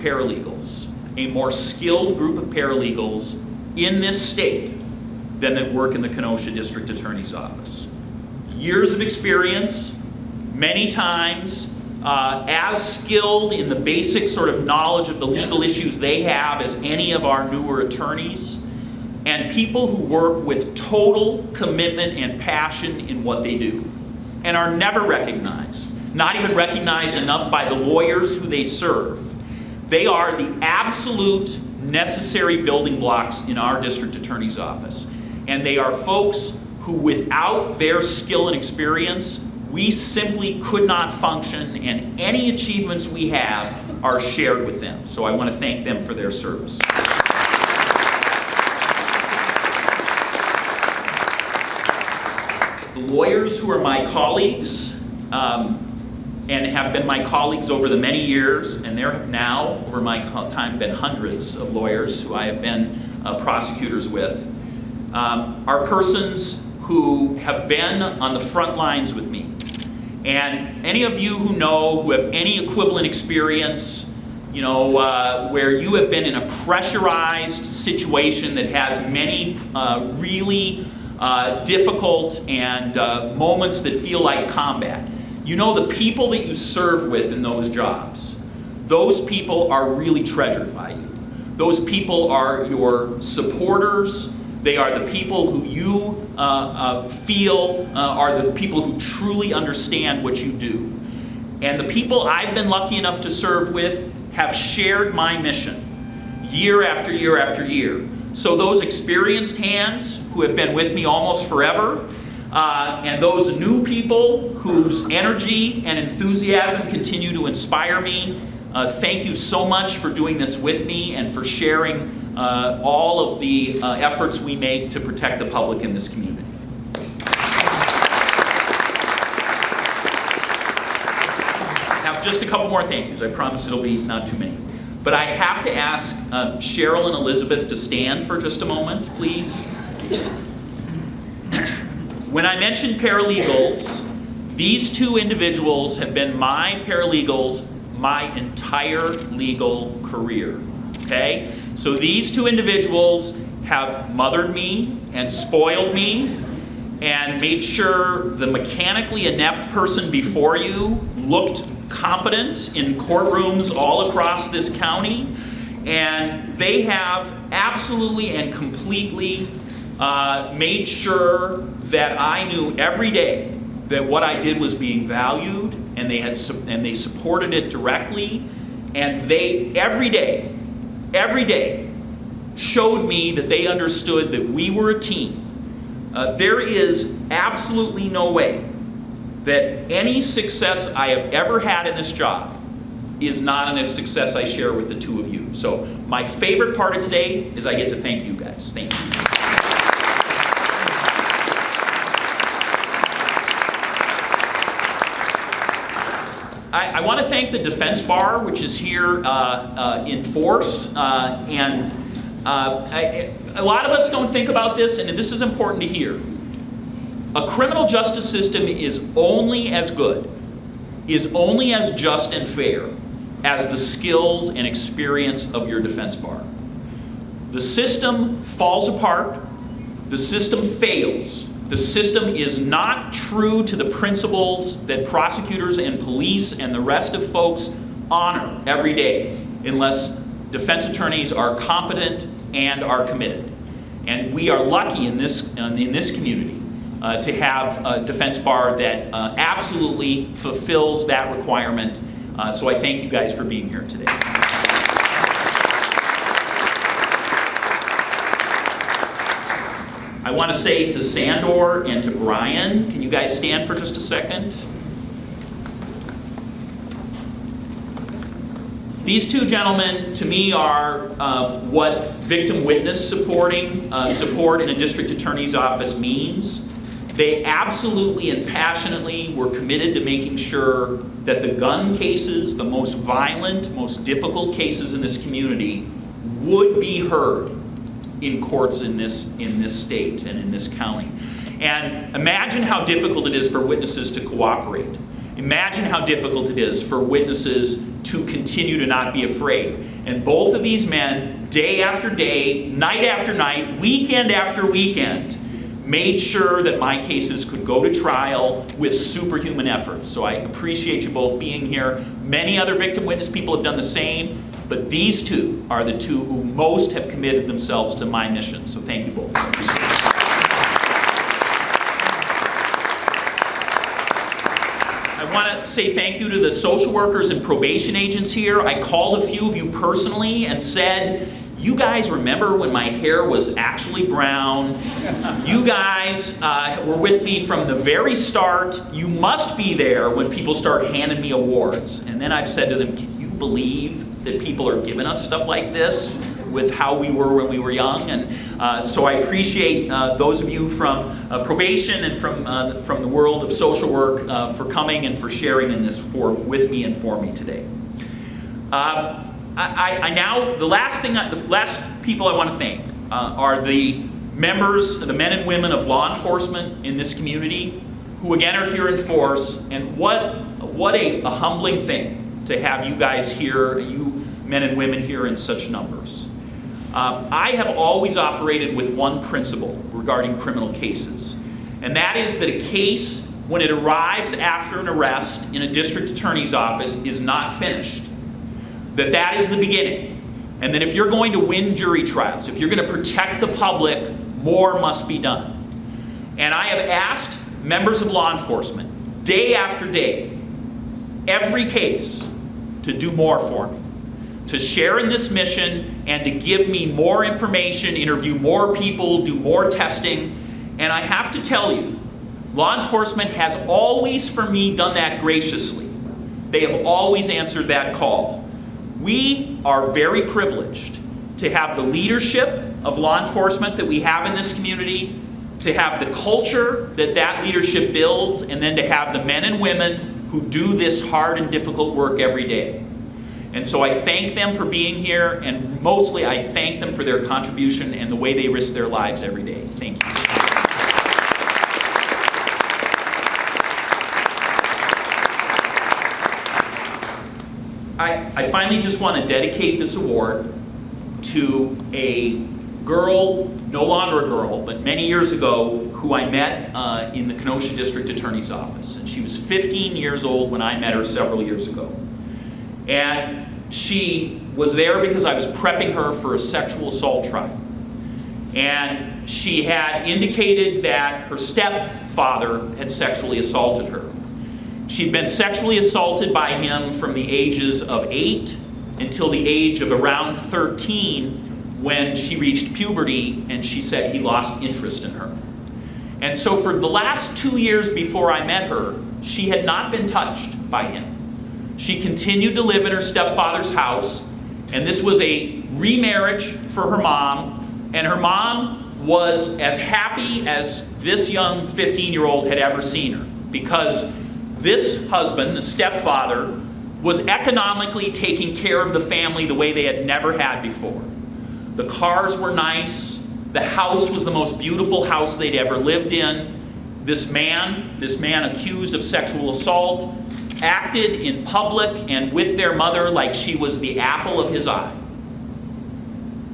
paralegals, a more skilled group of paralegals in this state than that work in the Kenosha District Attorney's Office. Years of experience, many times as skilled in the basic sort of knowledge of the legal issues they have as any of our newer attorneys, and people who work with total commitment and passion in what they do, and are never recognized, not even recognized enough by the lawyers who they serve. They are the absolute necessary building blocks in our district attorney's office. And they are folks who, without their skill and experience, we simply could not function, and any achievements we have are shared with them. So I want to thank them for their service. The lawyers who are my colleagues and have been my colleagues over the many years, and there have now, over my time, been hundreds of lawyers who I have been prosecutors with, are persons who have been on the front lines with me. And any of you who know, who have any equivalent experience, you know, where you have been in a pressurized situation that has many really difficult and moments that feel like combat. You know, the people that you serve with in those jobs, those people are really treasured by you. Those people are your supporters. They are the people who you feel are the people who truly understand what you do. And the people I've been lucky enough to serve with have shared my mission year after year after year. So those experienced hands who have been with me almost forever, and those new people whose energy and enthusiasm continue to inspire me, thank you so much for doing this with me and for sharing all of the efforts we make to protect the public in this community. I have just a couple more thank yous. I promise it'll be not too many. But I have to ask Cheryl and Elizabeth to stand for just a moment, please. When I mentioned paralegals, these two individuals have been my paralegals my entire legal career, okay? So these two individuals have mothered me and spoiled me and made sure the mechanically inept person before you looked competent in courtrooms all across this county, and they have absolutely and completely made sure that I knew every day that what I did was being valued, and they supported it directly, and they every day showed me that they understood that we were a team. There is absolutely no way that any success I have ever had in this job is not a success I share with the two of you. So my favorite part of today is I get to thank you guys. Thank you. I want to thank the defense bar, which is here in force. A lot of us don't think about this, and this is important to hear. A criminal justice system is only as good, is only as just and fair as the skills and experience of your defense bar. The system falls apart. The system fails. The system is not true to the principles that prosecutors and police and the rest of folks honor every day unless defense attorneys are competent and are committed. And we are lucky in this community to have a defense bar that absolutely fulfills that requirement. So I thank you guys for being here today. I want to say to Sandor and to Brian, can you guys stand for just a second? These two gentlemen, to me, are what victim witness support in a district attorney's office means. They absolutely and passionately were committed to making sure that the gun cases, the most violent, most difficult cases in this community, would be heard in courts in this state and in this county. And imagine how difficult it is for witnesses to cooperate. Imagine how difficult it is for witnesses to continue to not be afraid. And both of these men, day after day, night after night, weekend after weekend, made sure that my cases could go to trial with superhuman efforts. So I appreciate you both being here. Many other victim witness people have done the same, but these two are the two who most have committed themselves to my mission. So thank you both. I appreciate it. I want to say thank you to the social workers and probation agents here. I called a few of you personally and said, you guys remember when my hair was actually brown? You guys were with me from the very start. You must be there when people start handing me awards. And then I've said to them, can you believe that people are giving us stuff like this with how we were when we were young? And so I appreciate those of you from probation and from the world of social work for coming and for sharing in this with me and for me today. The last people I want to thank are the members, the men and women of law enforcement in this community, who again are here in force. And what a humbling thing to have you guys here, you men and women here in such numbers. I have always operated with one principle regarding criminal cases, and that is that a case, when it arrives after an arrest in a district attorney's office, is not finished. That is the beginning. And that if you're going to win jury trials, if you're going to protect the public, more must be done. And I have asked members of law enforcement, day after day, every case, to do more for me, to share in this mission and to give me more information, interview more people, do more testing. And I have to tell you, law enforcement has always, for me, done that graciously. They have always answered that call. We are very privileged to have the leadership of law enforcement that we have in this community, to have the culture that leadership builds, and then to have the men and women who do this hard and difficult work every day. And so I thank them for being here, and mostly I thank them for their contribution and the way they risk their lives every day. Thank you. I finally just want to dedicate this award to a girl, no longer a girl, but many years ago, who I met in the Kenosha District Attorney's Office. And she was 15 years old when I met her several years ago. And she was there because I was prepping her for a sexual assault trial. And she had indicated that her stepfather had sexually assaulted her. She'd been sexually assaulted by him from the ages of 8 until the age of around 13, when she reached puberty and she said he lost interest in her. And so for the last 2 years before I met her, she had not been touched by him. She continued to live in her stepfather's house, and this was a remarriage for her mom, and her mom was as happy as this young 15-year-old had ever seen her, because this husband, the stepfather, was economically taking care of the family the way they had never had before. The cars were nice. The house was the most beautiful house they'd ever lived in. This man accused of sexual assault, acted in public and with their mother like she was the apple of his eye,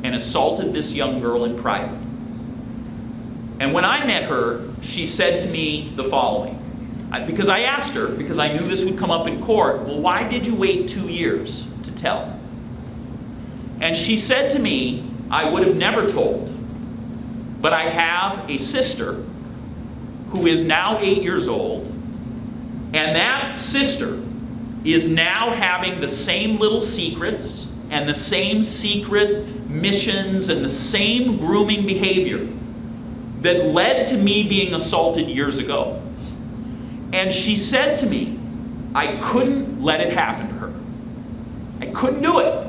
and assaulted this young girl in private. And when I met her, she said to me the following. Because I asked her, because I knew this would come up in court, well, why did you wait 2 years to tell? And she said to me, I would have never told, but I have a sister who is now 8 years old, and that sister is now having the same little secrets and the same secret missions and the same grooming behavior that led to me being assaulted years ago. And she said to me, I couldn't let it happen to her. I couldn't do it.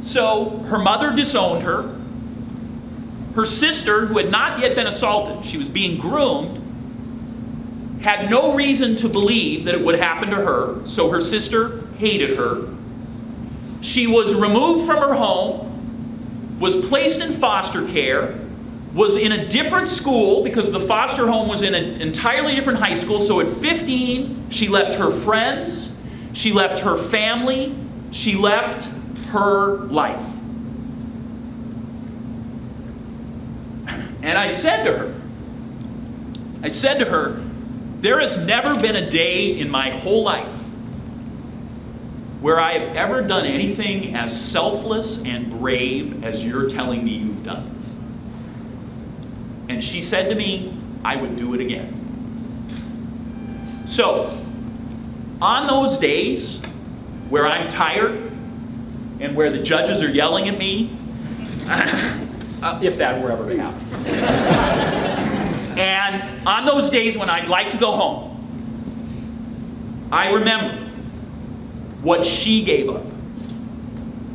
So her mother disowned her. Her sister, who had not yet been assaulted, she was being groomed, had no reason to believe that it would happen to her, so her sister hated her. She was removed from her home, was placed in foster care, was in a different school because the foster home was in an entirely different high school. So at 15, she left her friends, she left her family, She left her life. And I said to her, there has never been a day in my whole life where I have ever done anything as selfless and brave as you're telling me you've done. And she said to me, I would do it again. So, on those days where I'm tired and where the judges are yelling at me, if that were ever to happen, and on those days when I'd like to go home, I remember what she gave up.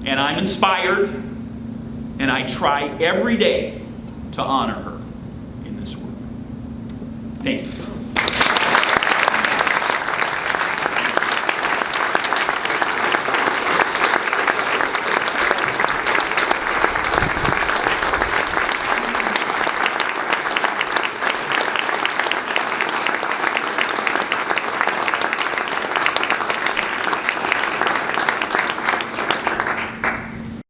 And I'm inspired, and I try every day to honor her in this work. Thank you.